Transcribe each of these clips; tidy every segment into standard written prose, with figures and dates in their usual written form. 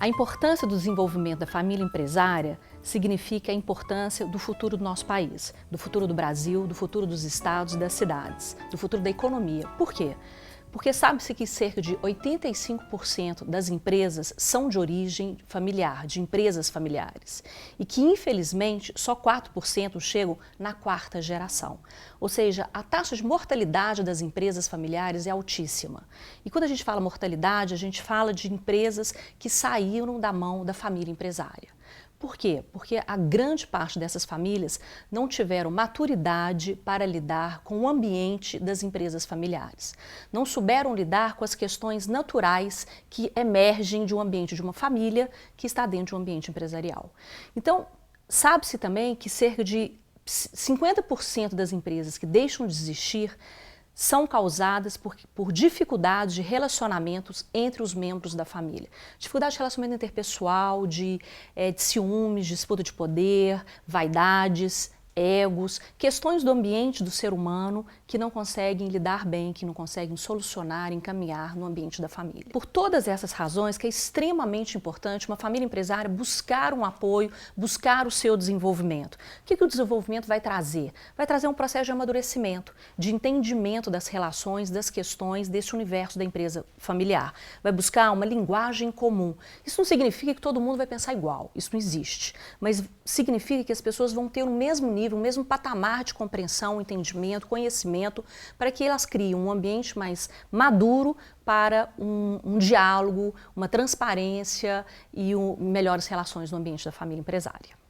A importância do desenvolvimento da família empresária significa a importância do futuro do nosso país, do futuro do Brasil, do futuro dos estados e das cidades, do futuro da economia. Por quê? Porque sabe-se que cerca de 85% das empresas são de origem familiar, de empresas familiares, e que, infelizmente, só 4% chegam na quarta geração. Ou seja, a taxa de mortalidade das empresas familiares é altíssima. E quando a gente fala mortalidade, a gente fala de empresas que saíram da mão da família empresária. Por quê? Porque a grande parte dessas famílias não tiveram maturidade para lidar com o ambiente das empresas familiares. Não souberam lidar com as questões naturais que emergem de um ambiente de uma família que está dentro de um ambiente empresarial. Então, sabe-se também que cerca de 50% das empresas que deixam de existir são causadas por dificuldades de relacionamentos entre os membros da família. Dificuldade de relacionamento interpessoal, de ciúmes, disputa de poder, vaidades, egos, questões do ambiente do ser humano que não conseguem lidar bem, que não conseguem solucionar, encaminhar no ambiente da família. Por todas essas razões que é extremamente importante uma família empresária buscar um apoio, buscar o seu desenvolvimento. O que o desenvolvimento vai trazer? Vai trazer um processo de amadurecimento, de entendimento das relações, das questões desse universo da empresa familiar. Vai buscar uma linguagem comum. Isso não significa que todo mundo vai pensar igual, isso não existe, mas significa que as pessoas vão ter o mesmo nível, o mesmo patamar de compreensão, entendimento, conhecimento, para que elas criem um ambiente mais maduro para um diálogo, uma transparência e melhores relações no ambiente da família empresária.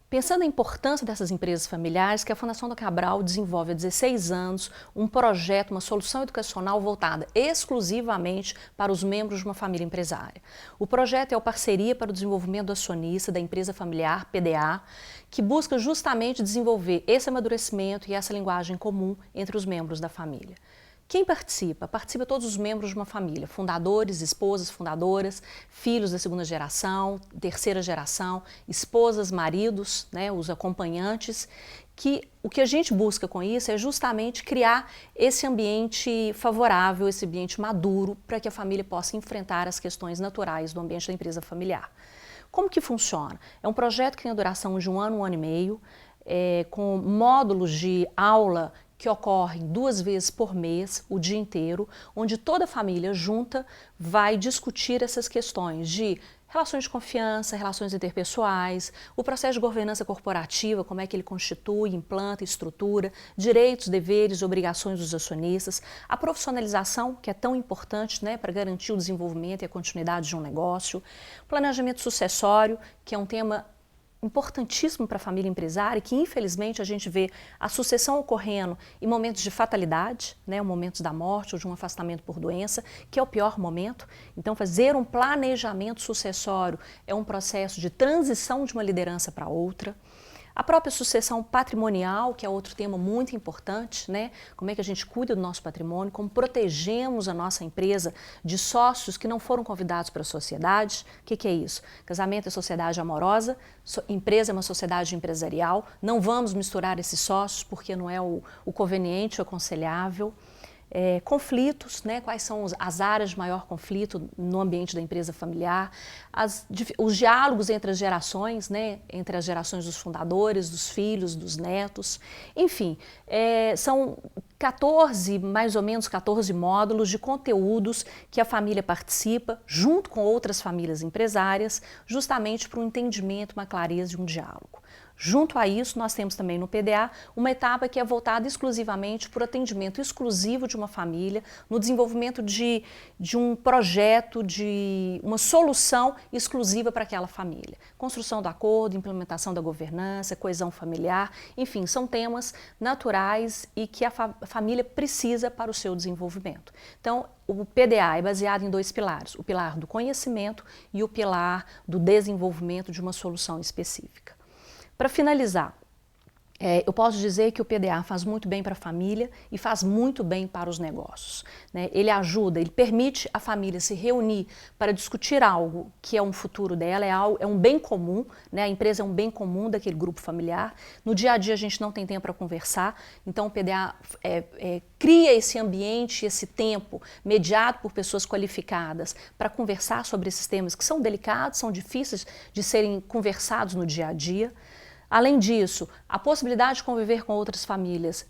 Pensando na importância dessas empresas familiares, que a Fundação Dom Cabral desenvolve há 16 anos um projeto, uma solução educacional voltada exclusivamente para os membros de uma família empresária. O projeto é a Parceria para o Desenvolvimento do Acionista da Empresa Familiar, PDA, que busca justamente desenvolver esse amadurecimento e essa linguagem comum entre os membros da família. Quem participa? Participa todos os membros de uma família, fundadores, esposas fundadoras, filhos da segunda geração, terceira geração, esposas, maridos, os acompanhantes, que o que a gente busca com isso é justamente criar esse ambiente favorável, esse ambiente maduro, para que a família possa enfrentar as questões naturais do ambiente da empresa familiar. Como que funciona? É um projeto que tem a duração de um ano e meio, com módulos de aula que ocorrem 2 vezes por mês, o dia inteiro, onde toda a família junta vai discutir essas questões de relações de confiança, relações interpessoais, o processo de governança corporativa, como é que ele constitui, implanta, estrutura, direitos, deveres, obrigações dos acionistas, a profissionalização, que é tão importante para garantir o desenvolvimento e a continuidade de um negócio, planejamento sucessório, que é um tema importantíssimo para a família empresária e que, infelizmente, a gente vê a sucessão ocorrendo em momentos de fatalidade, momentos da morte ou de um afastamento por doença, que é o pior momento. Então, fazer um planejamento sucessório é um processo de transição de uma liderança para outra. A própria sucessão patrimonial, que é outro tema muito importante, como é que a gente cuida do nosso patrimônio, como protegemos a nossa empresa de sócios que não foram convidados para a sociedade. O que é isso? Casamento é sociedade amorosa, empresa é uma sociedade empresarial, não vamos misturar esses sócios porque não é o conveniente, o aconselhável. Conflitos, quais são as áreas de maior conflito no ambiente da empresa familiar, os diálogos entre as gerações, entre as gerações dos fundadores, dos filhos, dos netos, enfim, são mais ou menos 14 módulos de conteúdos que a família participa, junto com outras famílias empresárias, justamente para um entendimento, uma clareza e um diálogo. Junto a isso, nós temos também no PDA uma etapa que é voltada exclusivamente para o atendimento exclusivo de uma família, no desenvolvimento de um projeto, de uma solução exclusiva para aquela família. Construção do acordo, implementação da governança, coesão familiar, enfim, são temas naturais e que a família precisa para o seu desenvolvimento. Então, o PDA é baseado em 2 pilares, o pilar do conhecimento e o pilar do desenvolvimento de uma solução específica. Para finalizar, Eu posso dizer que o PDA faz muito bem para a família e faz muito bem para os negócios, né? Ele ajuda, ele permite a família se reunir para discutir algo que é um futuro dela, é um bem comum, né? A empresa é um bem comum daquele grupo familiar. No dia a dia a gente não tem tempo para conversar, então o PDA cria esse ambiente, esse tempo mediado por pessoas qualificadas para conversar sobre esses temas que são delicados, são difíceis de serem conversados no dia a dia. Além disso, a possibilidade de conviver com outras famílias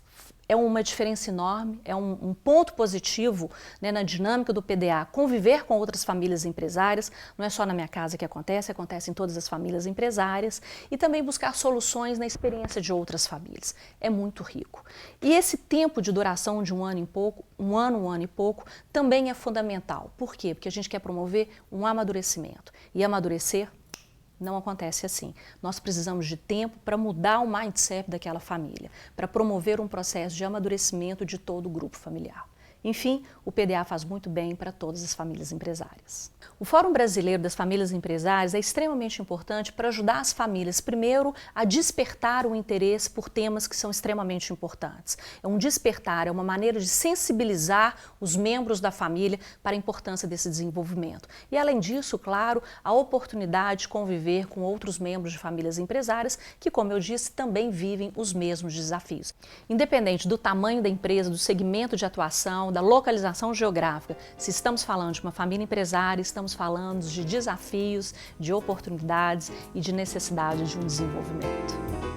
é uma diferença enorme, é um ponto positivo, né, na dinâmica do PDA. Conviver com outras famílias empresárias, não é só na minha casa que acontece em todas as famílias empresárias, e também buscar soluções na experiência de outras famílias. É muito rico. E esse tempo de duração de um ano e pouco, também é fundamental. Por quê? Porque a gente quer promover um amadurecimento. E amadurecer não acontece assim. Nós precisamos de tempo para mudar o mindset daquela família, para promover um processo de amadurecimento de todo o grupo familiar. Enfim, o PDA faz muito bem para todas as famílias empresárias. O Fórum Brasileiro das Famílias Empresárias é extremamente importante para ajudar as famílias, primeiro, a despertar o interesse por temas que são extremamente importantes. É um despertar, é uma maneira de sensibilizar os membros da família para a importância desse desenvolvimento. E, além disso, claro, a oportunidade de conviver com outros membros de famílias empresárias que, como eu disse, também vivem os mesmos desafios. Independente do tamanho da empresa, do segmento de atuação, da localização geográfica, se estamos falando de uma família empresária, estamos falando de desafios, de oportunidades e de necessidade de um desenvolvimento.